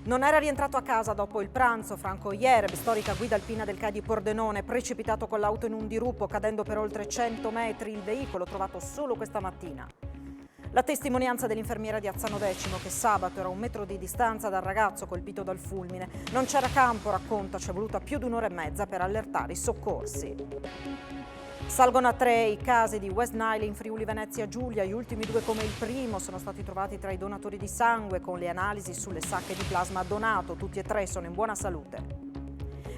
Non era rientrato a casa dopo il pranzo. Franco Jereb, storica guida alpina del CAI di Pordenone, precipitato con l'auto in un dirupo, cadendo per oltre 100 metri. Il veicolo trovato solo questa mattina. La testimonianza dell'infermiera di Azzano Decimo, che sabato era a 1 metro di distanza dal ragazzo colpito dal fulmine. Non c'era campo, racconta, ci è voluta più di 1 ora e mezza per allertare i soccorsi. Salgono a 3 i casi di West Nile in Friuli Venezia Giulia, gli ultimi 2 come il primo sono stati trovati tra i donatori di sangue con le analisi sulle sacche di plasma donato, tutti e 3 sono in buona salute.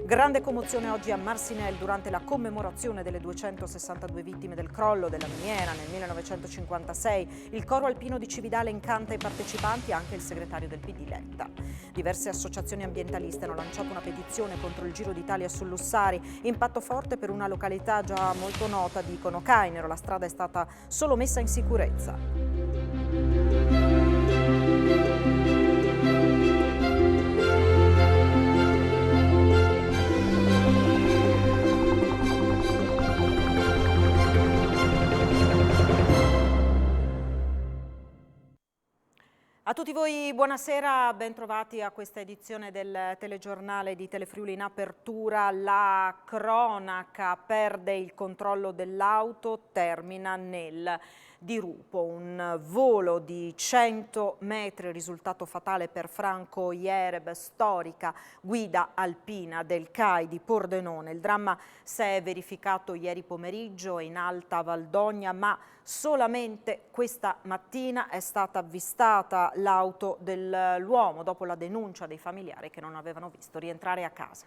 Grande commozione oggi a Marcinelle durante la commemorazione delle 262 vittime del crollo della miniera nel 1956. Il coro alpino di Cividale incanta i partecipanti, anche il segretario del PD Letta. Diverse associazioni ambientaliste hanno lanciato una petizione contro il Giro d'Italia sull'Ussari. Impatto forte per una località già molto nota, dicono Cainero. La strada è stata solo messa in sicurezza. A tutti voi buonasera, ben trovati a questa edizione del telegiornale di Telefriuli in apertura. La cronaca: perde il controllo dell'auto, termina nel dirupo. Un volo di 100 metri, risultato fatale per Franco Jereb, storica guida alpina del CAI di Pordenone. Il dramma si è verificato ieri pomeriggio in Alta Valdogna, ma solamente questa mattina è stata avvistata l'auto dell'uomo dopo la denuncia dei familiari che non avevano visto rientrare a casa.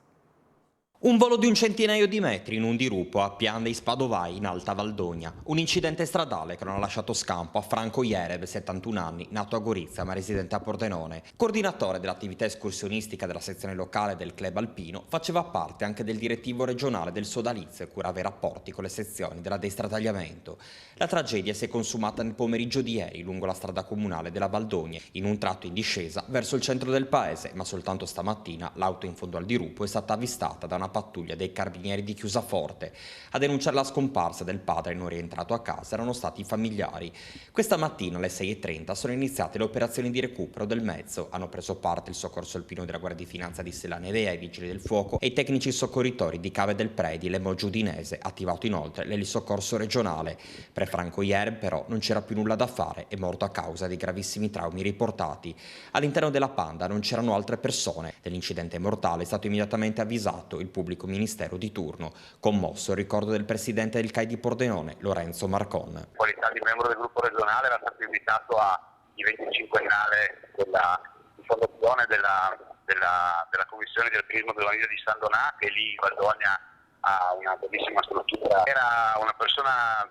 Un volo di 100 metri in un dirupo a Pian dei Spadovai in Alta Valdogna. Un incidente stradale che non ha lasciato scampo a Franco Jereb, 71 anni, nato a Gorizia ma residente a Pordenone. Coordinatore dell'attività escursionistica della sezione locale del club alpino, faceva parte anche del direttivo regionale del sodalizio e curava i rapporti con le sezioni della destra tagliamento. La tragedia si è consumata nel pomeriggio di ieri lungo la strada comunale della Valdogna, in un tratto in discesa verso il centro del paese, ma soltanto stamattina l'auto in fondo al dirupo è stata avvistata da una pattuglia dei carabinieri di Chiusaforte. A denunciare la scomparsa del padre non rientrato a casa erano stati i familiari. Questa mattina alle 6:30 sono iniziate le operazioni di recupero del mezzo. Hanno preso parte il soccorso alpino della Guardia di Finanza di Selanedea, i vigili del fuoco e i tecnici soccorritori di Cave del Predi, Lemo Giudinese, attivato inoltre l'elisoccorso regionale. Per Franco Jereb però non c'era più nulla da fare, è morto a causa dei gravissimi traumi riportati. All'interno della Panda non c'erano altre persone. Dell'incidente mortale è stato immediatamente avvisato il pubblico ministero di turno. Commosso il ricordo del presidente del CAI di Pordenone, Lorenzo Marcon. In qualità di membro del gruppo regionale era stato invitato al 25ennale della fondazione della commissione di alpinismo della Vaniglia di San Donà, che lì in Valdogna ha una bellissima struttura. Era una persona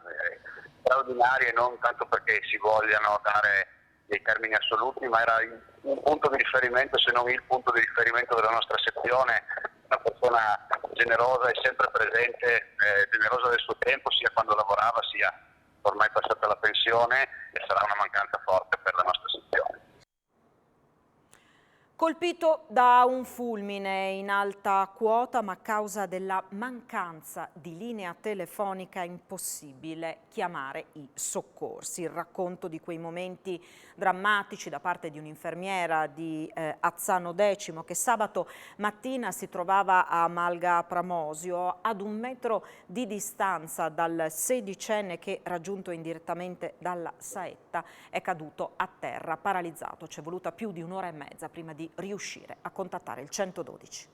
straordinaria, e non tanto perché si vogliano dare dei termini assoluti, ma era un punto di riferimento, se non il punto di riferimento della nostra sezione. Una persona generosa e sempre presente, generosa del suo tempo, sia quando lavorava sia ormai passata la pensione, e sarà una mancanza forte per la nostra sezione. Colpito da un fulmine in alta quota, ma a causa della mancanza di linea telefonica è impossibile chiamare i soccorsi. Il racconto di quei momenti drammatici da parte di un'infermiera di Azzano Decimo, che sabato mattina si trovava a Malga Pramosio, ad 1 metro di distanza dal sedicenne che, raggiunto indirettamente dalla saetta, è caduto a terra paralizzato. Ci è voluta più di 1 ora e mezza prima di riuscire a contattare il 112.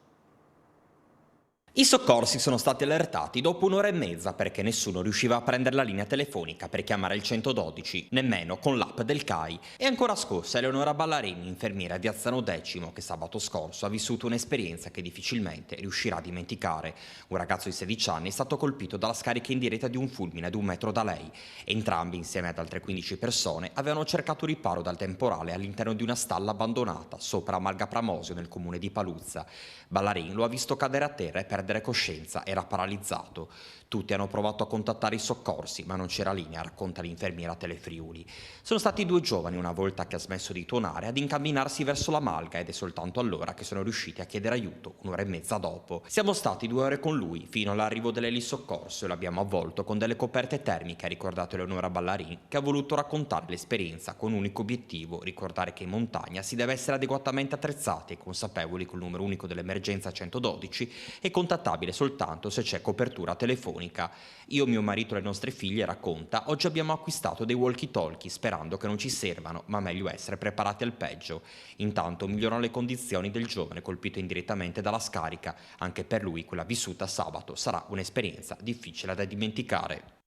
I soccorsi sono stati allertati dopo 1 ora e mezza perché nessuno riusciva a prendere la linea telefonica per chiamare il 112, nemmeno con l'app del CAI. È ancora scossa Eleonora Ballarini, infermiera di Azzano Decimo, che sabato scorso ha vissuto un'esperienza che difficilmente riuscirà a dimenticare. Un ragazzo di 16 anni è stato colpito dalla scarica indiretta di un fulmine ad 1 metro da lei. Entrambi, insieme ad altre 15 persone, avevano cercato riparo dal temporale all'interno di una stalla abbandonata sopra Malga Pramosio, nel comune di Paluzza. Ballarini lo ha visto cadere a terra e perdere coscienza, era paralizzato. Tutti hanno provato a contattare i soccorsi, ma non c'era linea, racconta l'infermiera Telefriuli. Sono stati 2 giovani, una volta che ha smesso di tuonare, ad incamminarsi verso la malga ed è soltanto allora che sono riusciti a chiedere aiuto, 1 ora e mezza dopo. Siamo stati 2 ore con lui, fino all'arrivo dell'elisoccorso, e l'abbiamo avvolto con delle coperte termiche, ha ricordato Eleonora Ballarin, che ha voluto raccontare l'esperienza con un unico obiettivo, ricordare che in montagna si deve essere adeguatamente attrezzati e consapevoli che il numero unico dell'emergenza 112 è contattabile soltanto se c'è copertura telefonica. Io, mio marito e le nostre figlie, racconta, oggi abbiamo acquistato dei walkie-talkie sperando che non ci servano, ma meglio essere preparati al peggio. Intanto migliorano le condizioni del giovane colpito indirettamente dalla scarica. Anche per lui quella vissuta sabato sarà un'esperienza difficile da dimenticare.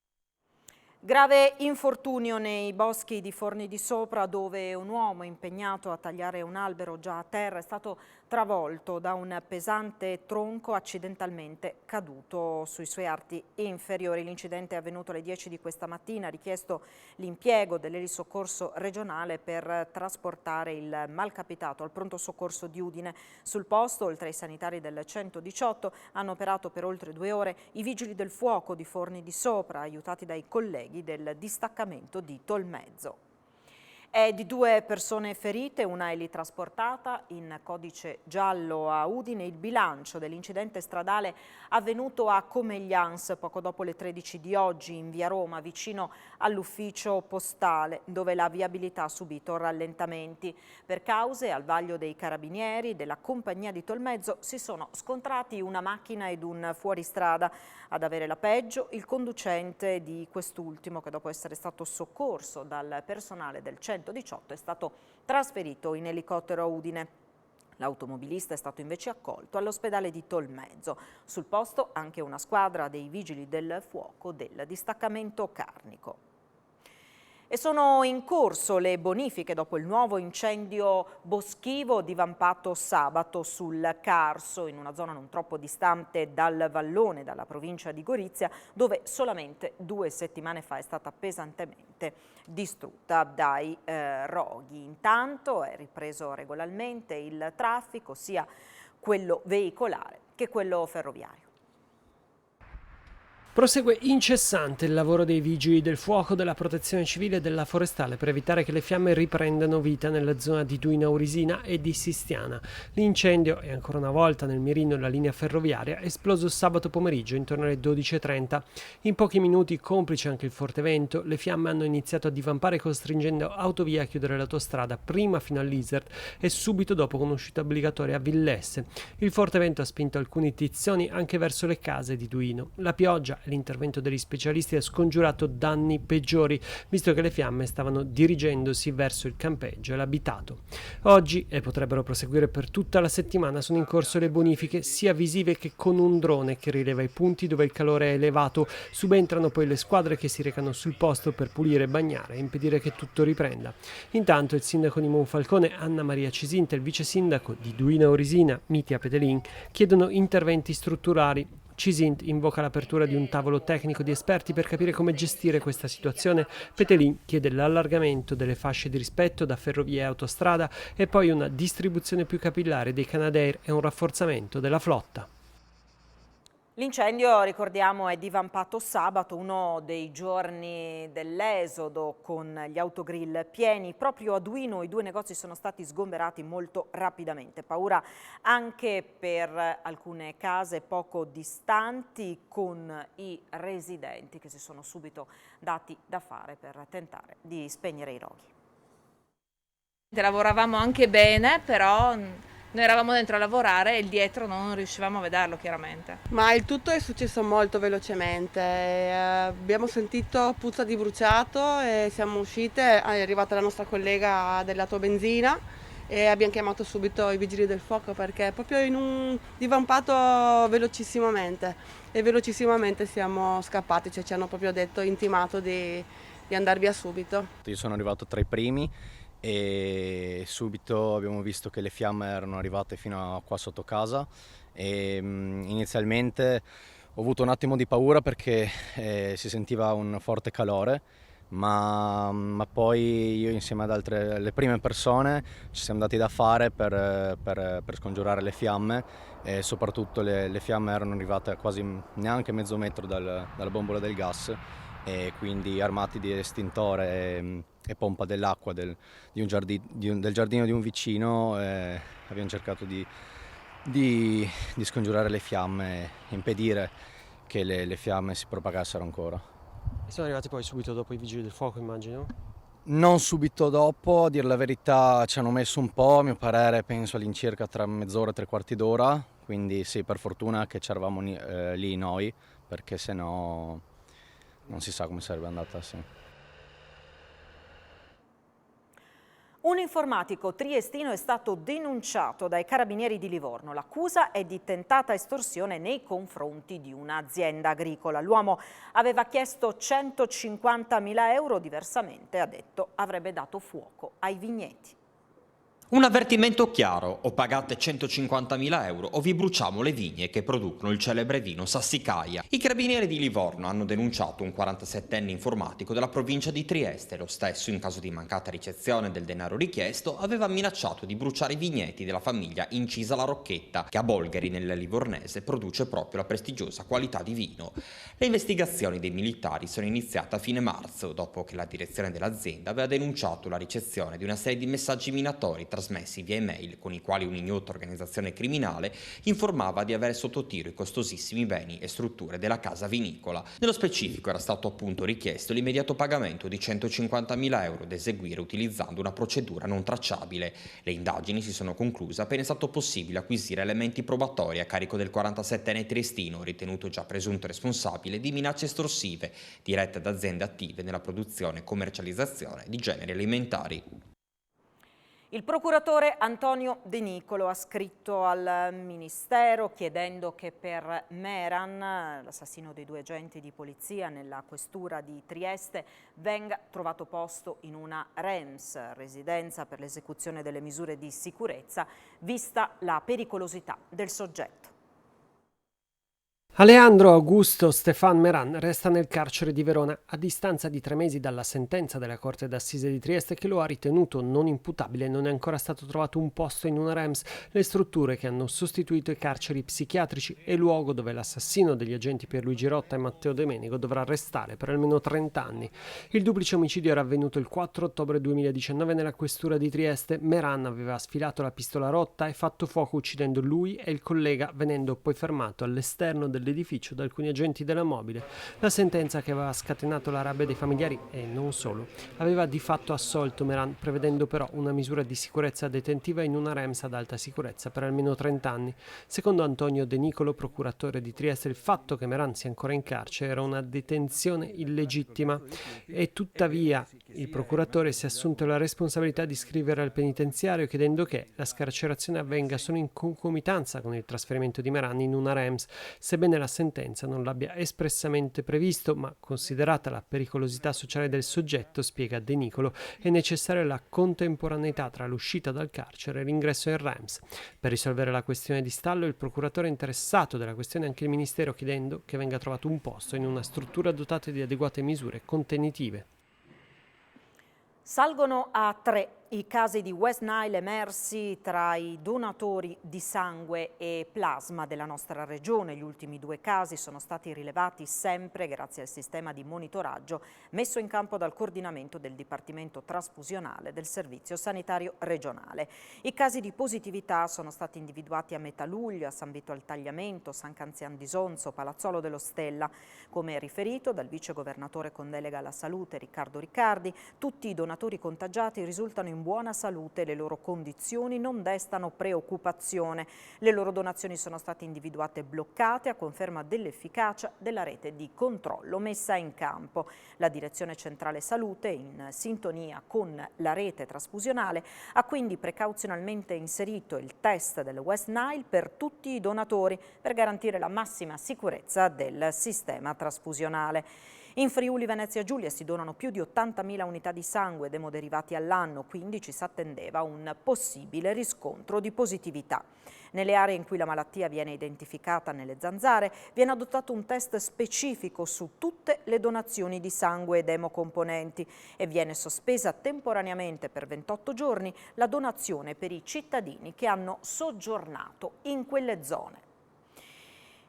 Grave infortunio nei boschi di Forni di Sopra, dove un uomo impegnato a tagliare un albero già a terra è stato travolto da un pesante tronco accidentalmente caduto sui suoi arti inferiori. L'incidente è avvenuto alle 10 di questa mattina, ha richiesto l'impiego dell'elisoccorso regionale per trasportare il malcapitato al pronto soccorso di Udine. Sul posto, oltre ai sanitari del 118, hanno operato per oltre 2 ore i vigili del fuoco di Forni di Sopra, aiutati dai colleghi del distaccamento di Tolmezzo. È di 2 persone ferite, una elitrasportata in codice giallo a Udine. Il bilancio dell'incidente stradale avvenuto a Comeglians poco dopo le 13 di oggi in via Roma, vicino all'ufficio postale, dove la viabilità ha subito rallentamenti. Per cause, al vaglio dei carabinieri della compagnia di Tolmezzo si sono scontrati una macchina ed un fuoristrada. Ad avere la peggio il conducente di quest'ultimo, che dopo essere stato soccorso dal personale del 118 è stato trasferito in elicottero a Udine. L'automobilista è stato invece accolto all'ospedale di Tolmezzo. Sul posto anche una squadra dei vigili del fuoco del distaccamento Carnico. E sono in corso le bonifiche dopo il nuovo incendio boschivo divampato sabato sul Carso, in una zona non troppo distante dal Vallone, dalla provincia di Gorizia, dove solamente 2 settimane fa è stata pesantemente distrutta dai roghi. Intanto è ripreso regolarmente il traffico, sia quello veicolare che quello ferroviario. Prosegue incessante il lavoro dei vigili del fuoco, della protezione civile e della forestale per evitare che le fiamme riprendano vita nella zona di Duino Aurisina e di Sistiana. L'incendio è ancora una volta nel mirino della linea ferroviaria, esploso sabato pomeriggio intorno alle 12:30. In pochi minuti, complice anche il forte vento, le fiamme hanno iniziato a divampare costringendo autovia a chiudere l'autostrada prima fino all'Isert e subito dopo con uscita obbligatoria a Villesse. Il forte vento ha spinto alcuni tizzoni anche verso le case di Duino. La pioggia l'intervento degli specialisti ha scongiurato danni peggiori, visto che le fiamme stavano dirigendosi verso il campeggio e l'abitato. Oggi, e potrebbero proseguire per tutta la settimana, sono in corso le bonifiche sia visive che con un drone che rileva i punti dove il calore è elevato. Subentrano poi le squadre che si recano sul posto per pulire, bagnare e impedire che tutto riprenda. Intanto il sindaco di Monfalcone, Anna Maria Cisinta, e il vice sindaco di Duino Aurisina, Mitia Petelin, chiedono interventi strutturali. Cisint invoca l'apertura di un tavolo tecnico di esperti per capire come gestire questa situazione. Petelin chiede l'allargamento delle fasce di rispetto da ferrovia e autostrada e poi una distribuzione più capillare dei Canadair e un rafforzamento della flotta. L'incendio, ricordiamo, è divampato sabato, uno dei giorni dell'esodo, con gli autogrill pieni. Proprio a Duino i 2 negozi sono stati sgomberati molto rapidamente. Paura anche per alcune case poco distanti, con i residenti che si sono subito dati da fare per tentare di spegnere i roghi. Lavoravamo anche bene, però noi eravamo dentro a lavorare e il dietro non riuscivamo a vederlo chiaramente. Ma il tutto è successo molto velocemente, abbiamo sentito puzza di bruciato e siamo uscite, è arrivata la nostra collega dell'autobenzina e abbiamo chiamato subito i vigili del fuoco perché è proprio in un divampato velocissimamente e velocissimamente siamo scappati, cioè ci hanno proprio intimato di andare via subito. Io sono arrivato tra i primi e subito abbiamo visto che le fiamme erano arrivate fino a qua sotto casa e inizialmente ho avuto un attimo di paura perché si sentiva un forte calore, ma poi io insieme ad le prime persone ci siamo dati da fare per scongiurare le fiamme, e soprattutto le fiamme erano arrivate a quasi neanche mezzo metro dalla bombola del gas, e quindi armati di estintore e pompa dell'acqua del giardino di un vicino abbiamo cercato di scongiurare le fiamme e impedire che le fiamme si propagassero ancora. Sono arrivati poi subito dopo i vigili del fuoco, immagino? Non subito dopo, a dire la verità ci hanno messo un po', a mio parere penso all'incirca tra mezz'ora e 3/4 d'ora, quindi sì, per fortuna che c'eravamo lì noi, perché sennò non si sa come sarebbe andata, sì. Un informatico triestino è stato denunciato dai carabinieri di Livorno. L'accusa è di tentata estorsione nei confronti di un'azienda agricola. L'uomo aveva chiesto 150.000 euro, diversamente, ha detto, avrebbe dato fuoco ai vigneti. Un avvertimento chiaro: o pagate 150.000 euro o vi bruciamo le vigne che producono il celebre vino Sassicaia. I carabinieri di Livorno hanno denunciato un 47enne informatico della provincia di Trieste. Lo stesso, in caso di mancata ricezione del denaro richiesto, aveva minacciato di bruciare i vigneti della famiglia Incisa La Rocchetta, che a Bolgheri, nel Livornese, produce proprio la prestigiosa qualità di vino. Le investigazioni dei militari sono iniziate a fine marzo, dopo che la direzione dell'azienda aveva denunciato la ricezione di una serie di messaggi minatori trasmessi via email, con i quali un'ignota organizzazione criminale informava di avere sotto tiro i costosissimi beni e strutture della casa vinicola. Nello specifico era stato appunto richiesto l'immediato pagamento di 150.000 euro da eseguire utilizzando una procedura non tracciabile. Le indagini si sono concluse appena è stato possibile acquisire elementi probatori a carico del 47enne triestino, ritenuto già presunto responsabile di minacce estorsive dirette ad aziende attive nella produzione e commercializzazione di generi alimentari. Il procuratore Antonio De Nicolo ha scritto al Ministero chiedendo che per Meran, l'assassino dei 2 agenti di polizia nella questura di Trieste, venga trovato posto in una REMS, residenza per l'esecuzione delle misure di sicurezza, vista la pericolosità del soggetto. Alejandro Augusto Stefan Meran resta nel carcere di Verona a distanza di 3 mesi dalla sentenza della Corte d'Assise di Trieste, che lo ha ritenuto non imputabile. Non è ancora stato trovato un posto in una REMS, le strutture che hanno sostituito i carceri psichiatrici e luogo dove l'assassino degli agenti Pierluigi Rotta e Matteo Domenico dovrà restare per almeno 30 anni. Il duplice omicidio era avvenuto il 4 ottobre 2019 nella questura di Trieste. Meran aveva sfilato la pistola Rotta e fatto fuoco uccidendo lui e il collega, venendo poi fermato all'esterno dell'edificio da alcuni agenti della mobile. La sentenza, che aveva scatenato la rabbia dei familiari e non solo, aveva di fatto assolto Meran, prevedendo però una misura di sicurezza detentiva in una REMS ad alta sicurezza per almeno 30 anni. Secondo Antonio De Nicolo, procuratore di Trieste, il fatto che Meran sia ancora in carcere era una detenzione illegittima, e tuttavia il procuratore si è assunto la responsabilità di scrivere al penitenziario chiedendo che la scarcerazione avvenga solo in concomitanza con il trasferimento di Meran in una REMS, sebbene la sentenza non l'abbia espressamente previsto, ma considerata la pericolosità sociale del soggetto, spiega De Nicolo, è necessaria la contemporaneità tra l'uscita dal carcere e l'ingresso in REMS. Per risolvere la questione di stallo, il procuratore è interessato della questione anche il Ministero, chiedendo che venga trovato un posto in una struttura dotata di adeguate misure contenitive. Salgono a 3 i casi di West Nile emersi tra i donatori di sangue e plasma della nostra regione. Gli ultimi 2 casi sono stati rilevati sempre grazie al sistema di monitoraggio messo in campo dal coordinamento del Dipartimento Trasfusionale del Servizio Sanitario Regionale. I casi di positività sono stati individuati a metà luglio a San Vito al Tagliamento, San Canzian di Sonzo, Palazzolo dello Stella. Come riferito dal vice governatore con delega alla salute Riccardo Riccardi, tutti i donatori contagiati risultano in buona salute e le loro condizioni non destano preoccupazione. Le loro donazioni sono state individuate bloccate a conferma dell'efficacia della rete di controllo messa in campo. La Direzione Centrale Salute, in sintonia con la rete trasfusionale, ha quindi precauzionalmente inserito il test del West Nile per tutti i donatori per garantire la massima sicurezza del sistema trasfusionale. In Friuli Venezia Giulia si donano più di 80.000 unità di sangue ed emoderivati all'anno, quindi ci si attendeva un possibile riscontro di positività. Nelle aree in cui la malattia viene identificata nelle zanzare viene adottato un test specifico su tutte le donazioni di sangue ed emocomponenti e viene sospesa temporaneamente per 28 giorni la donazione per i cittadini che hanno soggiornato in quelle zone.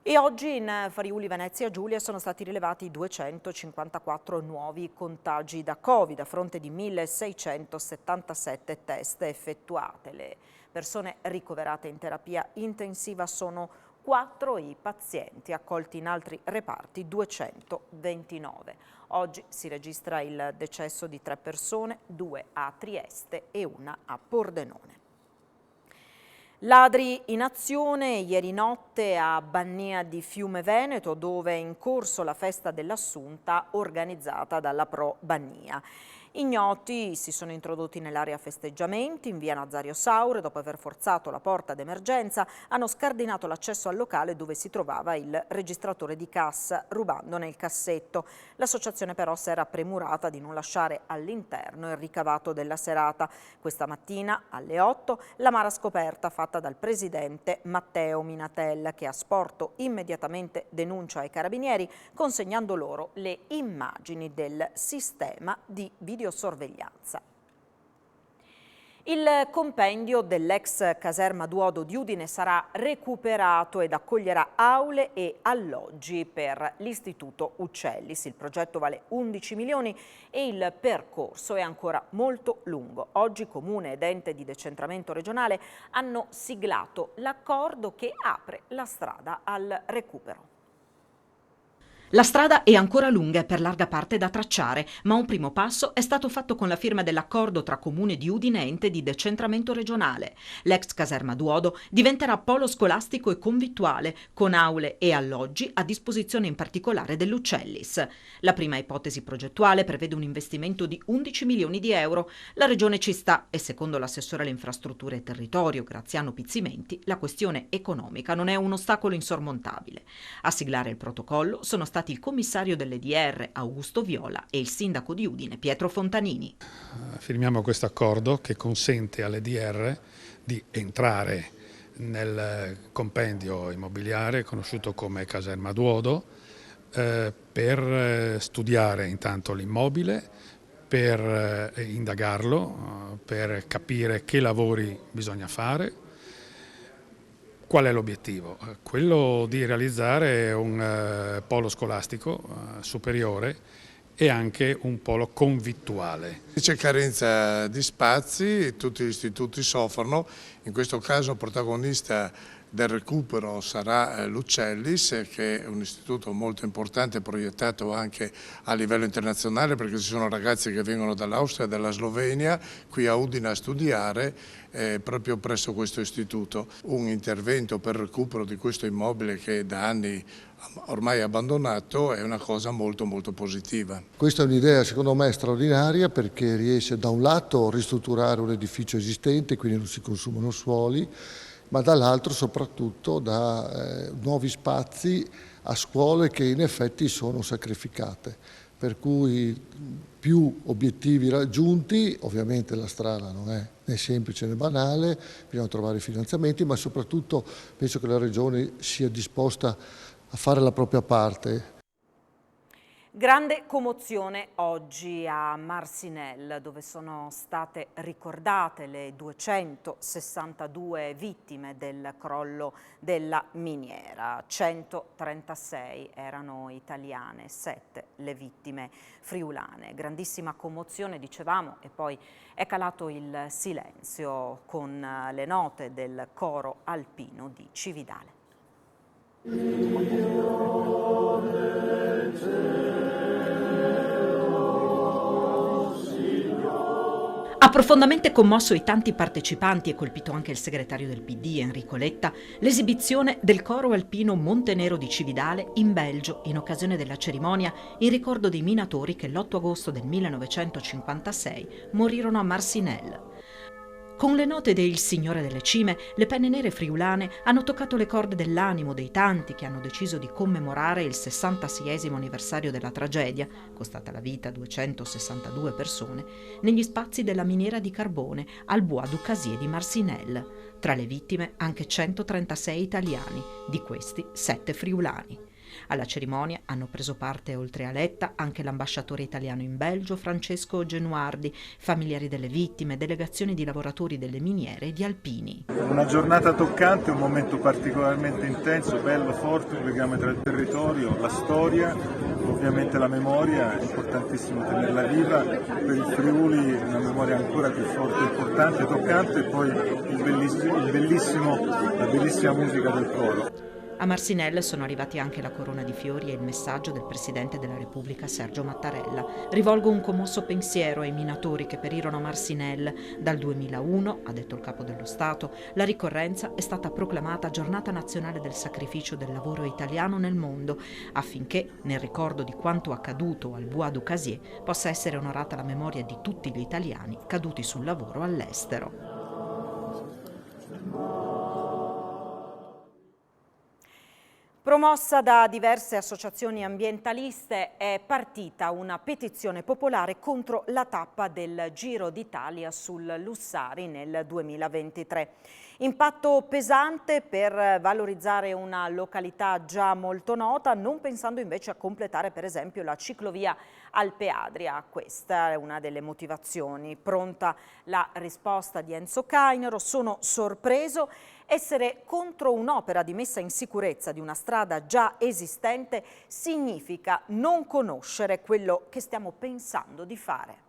E oggi in Friuli Venezia Giulia sono stati rilevati 254 nuovi contagi da Covid a fronte di 1.677 test effettuate. Le persone ricoverate in terapia intensiva sono 4, i pazienti accolti in altri reparti 229. Oggi si registra il decesso di 3 persone, 2 a Trieste e 1 a Pordenone. Ladri in azione ieri notte a Bannia di Fiume Veneto, dove è in corso la festa dell'Assunta organizzata dalla Pro Bannia. Ignoti si sono introdotti nell'area festeggiamenti in via Nazario Saure. Dopo aver forzato la porta d'emergenza hanno scardinato l'accesso al locale dove si trovava il registratore di cassa, rubandone il cassetto. L'associazione però si era premurata di non lasciare all'interno il ricavato della serata. Questa mattina alle 8 l'amara scoperta fatta dal presidente Matteo Minatel, che ha sporto immediatamente denuncia ai carabinieri consegnando loro le immagini del sistema di videosorveglianza. Il compendio dell'ex caserma Duodo di Udine sarà recuperato ed accoglierà aule e alloggi per l'Istituto Uccellis. Il progetto vale 11 milioni e il percorso è ancora molto lungo. Oggi Comune ed ente di decentramento regionale hanno siglato l'accordo che apre la strada al recupero. La strada è ancora lunga e per larga parte da tracciare, ma un primo passo è stato fatto con la firma dell'accordo tra Comune di Udine e ente di decentramento regionale. L'ex caserma Duodo diventerà polo scolastico e convittuale, con aule e alloggi a disposizione in particolare dell'Uccellis. La prima ipotesi progettuale prevede un investimento di 11 milioni di euro. La Regione ci sta e secondo l'assessore alle infrastrutture e territorio Graziano Pizzimenti la questione economica non è un ostacolo insormontabile. A siglare il protocollo sono stati il commissario dell'EDR Augusto Viola e il sindaco di Udine Pietro Fontanini. Firmiamo questo accordo che consente all'EDR di entrare nel compendio immobiliare conosciuto come Caserma Duodo per studiare intanto l'immobile, per indagarlo, per capire che lavori bisogna fare. Qual è l'obiettivo? Quello di realizzare un polo scolastico superiore e anche un polo convittuale. C'è carenza di spazi, tutti gli istituti soffrono, in questo caso protagonista del recupero sarà l'Uccellis, che è un istituto molto importante, proiettato anche a livello internazionale, perché ci sono ragazzi che vengono dall'Austria e dalla Slovenia qui a Udine a studiare proprio presso questo istituto. Un intervento per il recupero di questo immobile che da anni ormai abbandonato è una cosa molto positiva. Questa è un'idea secondo me straordinaria, perché riesce da un lato a ristrutturare un edificio esistente, quindi non si consumano suoli, ma dall'altro soprattutto da nuovi spazi a scuole che in effetti sono sacrificate, per cui più obiettivi raggiunti. Ovviamente la strada non è né semplice né banale, bisogna trovare i finanziamenti, ma soprattutto penso che la Regione sia disposta a fare la propria parte. Grande commozione oggi a Marcinelle, dove sono state ricordate le 262 vittime del crollo della miniera. 136 erano italiane, 7 le vittime friulane. Grandissima commozione, dicevamo, e poi è calato il silenzio con le note del coro alpino di Cividale. Ha profondamente commosso i tanti partecipanti e colpito anche il segretario del PD Enrico Letta l'esibizione del coro alpino Montenero di Cividale in Belgio in occasione della cerimonia in ricordo dei minatori che l'8 agosto del 1956 morirono a Marcinelle. Con le note de Il Signore delle Cime, le penne nere friulane hanno toccato le corde dell'animo dei tanti che hanno deciso di commemorare il 66esimo anniversario della tragedia, costata la vita a 262 persone, negli spazi della miniera di carbone al Bois du Casier di Marcinelle. Tra le vittime anche 136 italiani, di questi 7 friulani. Alla cerimonia hanno preso parte, oltre a Letta, anche l'ambasciatore italiano in Belgio, Francesco Genuardi, familiari delle vittime, delegazioni di lavoratori delle miniere e di alpini. Una giornata toccante, un momento particolarmente intenso, bello, forte, un legame tra il territorio, la storia, ovviamente la memoria, è importantissimo tenerla viva, per il Friuli una memoria ancora più forte, importante, toccante, e poi la bellissima musica del coro. A Marcinelle sono arrivati anche la corona di fiori e il messaggio del Presidente della Repubblica Sergio Mattarella. Rivolgo un commosso pensiero ai minatori che perirono a Marcinelle. Dal 2001, ha detto il Capo dello Stato, la ricorrenza è stata proclamata Giornata Nazionale del Sacrificio del Lavoro Italiano nel mondo, affinché, nel ricordo di quanto accaduto al Bois du Casier, possa essere onorata la memoria di tutti gli italiani caduti sul lavoro all'estero. Promossa da diverse associazioni ambientaliste è partita una petizione popolare contro la tappa del Giro d'Italia sul Lussari nel 2023. Impatto pesante per valorizzare una località già molto nota, non pensando invece a completare per esempio la ciclovia Alpe Adria. Questa è una delle motivazioni. Pronta la risposta di Enzo Cainero: sono sorpreso. Essere contro un'opera di messa in sicurezza di una strada già esistente significa non conoscere quello che stiamo pensando di fare.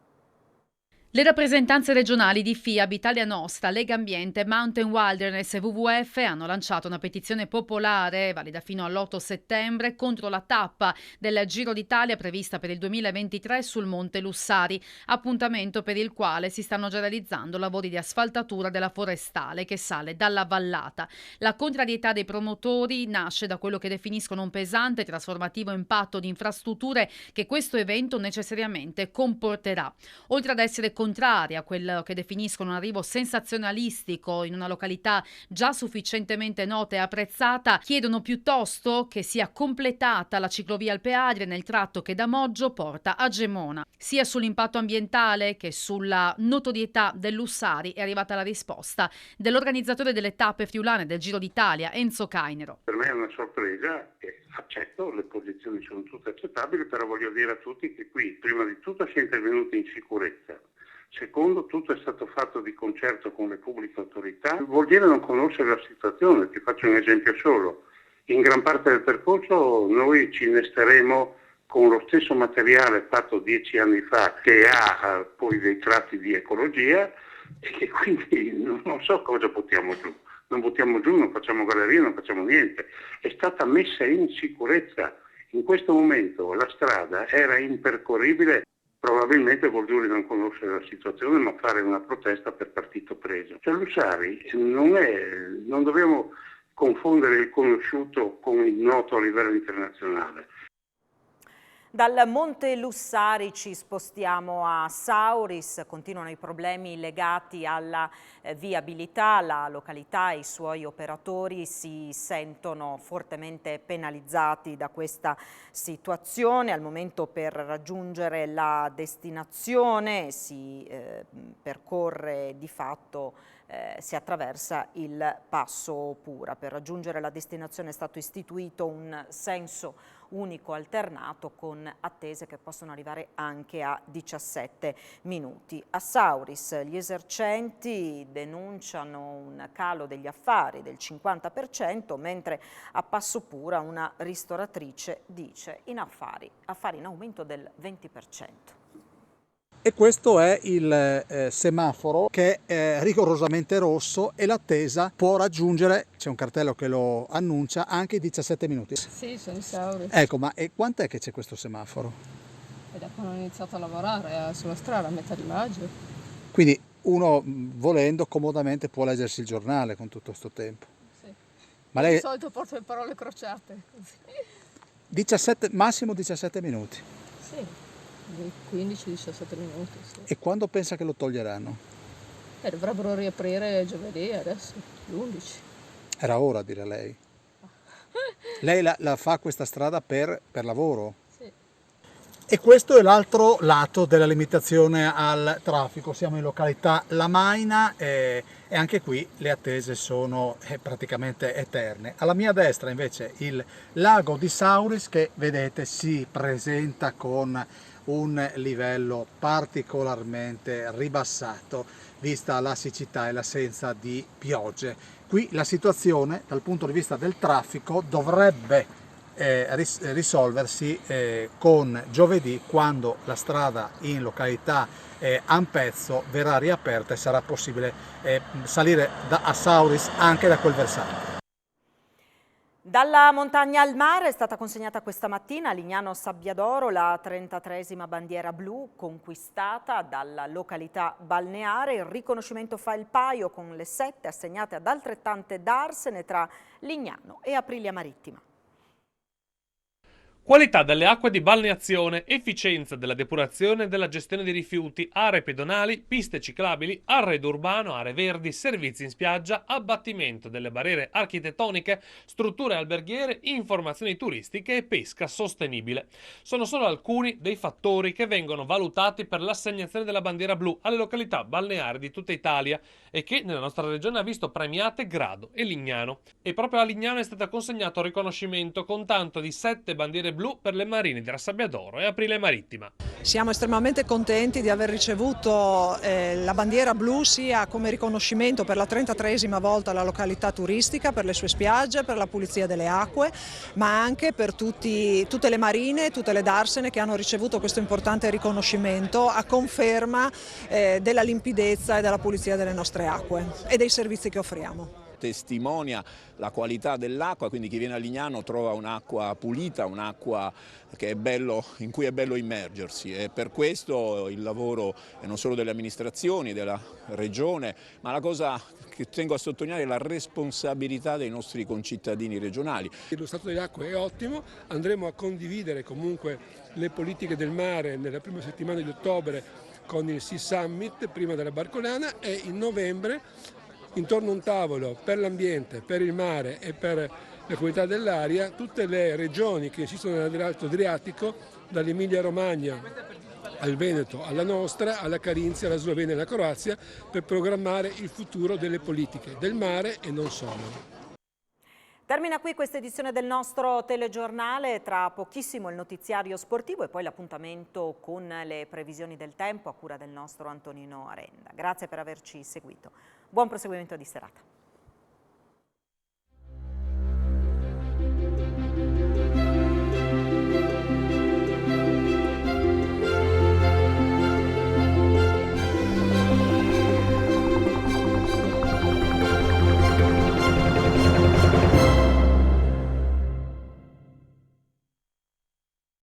Le rappresentanze regionali di FIAB, Italia Nostra, Lega Ambiente, Mountain Wilderness e WWF hanno lanciato una petizione popolare valida fino all'8 settembre contro la tappa del Giro d'Italia prevista per il 2023 sul Monte Lussari, appuntamento per il quale si stanno già realizzando lavori di asfaltatura della forestale che sale dalla vallata. La contrarietà dei promotori nasce da quello che definiscono un pesante e trasformativo impatto di infrastrutture che questo evento necessariamente comporterà. Oltre ad essere contrari a quello che definiscono un arrivo sensazionalistico in una località già sufficientemente nota e apprezzata, chiedono piuttosto che sia completata la ciclovia Alpe Adria nel tratto che da Moggio porta a Gemona. Sia sull'impatto ambientale che sulla notorietà del Lussari è arrivata la risposta dell'organizzatore delle tappe friulane del Giro d'Italia, Enzo Cainero. Per me è una sorpresa e accetto, le posizioni sono tutte accettabili, però voglio dire a tutti che qui prima di tutto si è intervenuti in sicurezza. Secondo, tutto è stato fatto di concerto con le pubbliche autorità. Vuol dire non conoscere la situazione. Ti faccio un esempio solo. In gran parte del percorso noi ci innesteremo con lo stesso materiale fatto 10 anni fa, che ha poi dei tratti di ecologia, e quindi non so cosa buttiamo giù. Non buttiamo giù, non facciamo gallerie, non facciamo niente. È stata messa in sicurezza. In questo momento la strada era impercorribile. Probabilmente vuol dire non conoscere la situazione, ma fare una protesta per partito preso. Cioè Lussari non dobbiamo confondere il conosciuto con il noto a livello internazionale. Dal Monte Lussari ci spostiamo a Sauris, continuano i problemi legati alla viabilità, la località e i suoi operatori si sentono fortemente penalizzati da questa situazione. Al momento per raggiungere la destinazione si percorre di fatto, si attraversa il Passo Pura. Per raggiungere la destinazione è stato istituito un senso unico alternato con attese che possono arrivare anche a 17 minuti. A Sauris gli esercenti denunciano un calo degli affari del 50%, mentre a Passo Pura una ristoratrice dice affari in aumento del 20%. E questo è il semaforo che è rigorosamente rosso e l'attesa può raggiungere, c'è un cartello che lo annuncia, anche i 17 minuti. Sì, sono in Sauris. Ecco, ma quant'è che c'è questo semaforo? È da quando ho iniziato a lavorare sulla strada, a metà di maggio. Quindi uno volendo comodamente può leggersi il giornale con tutto questo tempo. Sì. Ma lei... Di solito porto le parole crociate. Così. Massimo 17 minuti? Sì. 15-17 minuti. Sì. E quando pensa che lo toglieranno? Dovrebbero riaprire giovedì adesso, l'11. Era ora, dire lei. Lei la fa questa strada per lavoro? Sì. E questo è l'altro lato della limitazione al traffico. Siamo in località La Maina e anche qui le attese sono praticamente eterne. Alla mia destra invece il lago di Sauris, che vedete si presenta con un livello particolarmente ribassato vista la siccità e l'assenza di piogge. Qui la situazione dal punto di vista del traffico dovrebbe risolversi con giovedì, quando la strada in località Ampezzo verrà riaperta e sarà possibile salire a Sauris anche da quel versante. Dalla montagna al mare è stata consegnata questa mattina a Lignano Sabbiadoro la 33esima bandiera blu conquistata dalla località balneare. Il riconoscimento fa il paio con le 7 assegnate ad altrettante darsene tra Lignano e Aprilia Marittima. Qualità delle acque di balneazione, efficienza della depurazione e della gestione dei rifiuti, aree pedonali, piste ciclabili, arredo urbano, aree verdi, servizi in spiaggia, abbattimento delle barriere architettoniche, strutture alberghiere, informazioni turistiche e pesca sostenibile. Sono solo alcuni dei fattori che vengono valutati per l'assegnazione della bandiera blu alle località balneari di tutta Italia e che nella nostra regione ha visto premiate Grado e Lignano. E proprio a Lignano è stato consegnato il riconoscimento con tanto di 7 bandiere blu per le marine della Sabbiadoro e Aprilia Marittima. Siamo estremamente contenti di aver ricevuto la bandiera blu sia come riconoscimento per la 33esima volta alla località turistica, per le sue spiagge, per la pulizia delle acque, ma anche per tutte le marine, tutte le darsene che hanno ricevuto questo importante riconoscimento a conferma della limpidezza e della pulizia delle nostre acque e dei servizi che offriamo. Testimonia la qualità dell'acqua, quindi chi viene a Lignano trova un'acqua pulita, un'acqua che è in cui è bello immergersi, e per questo il lavoro è non solo delle amministrazioni, della regione, ma la cosa che tengo a sottolineare è la responsabilità dei nostri concittadini regionali. Lo stato delle acque è ottimo, andremo a condividere comunque le politiche del mare nella prima settimana di ottobre con il Sea Summit prima della Barcolana, e in novembre intorno a un tavolo per l'ambiente, per il mare e per la qualità dell'aria, tutte le regioni che esistono nell'Alto Adriatico, dall'Emilia Romagna al Veneto, alla nostra, alla Carinzia, alla Slovenia e alla Croazia, per programmare il futuro delle politiche del mare e non solo. Termina qui questa edizione del nostro telegiornale, tra pochissimo il notiziario sportivo e poi l'appuntamento con le previsioni del tempo a cura del nostro Antonino Arenda. Grazie per averci seguito. Buon proseguimento di serata.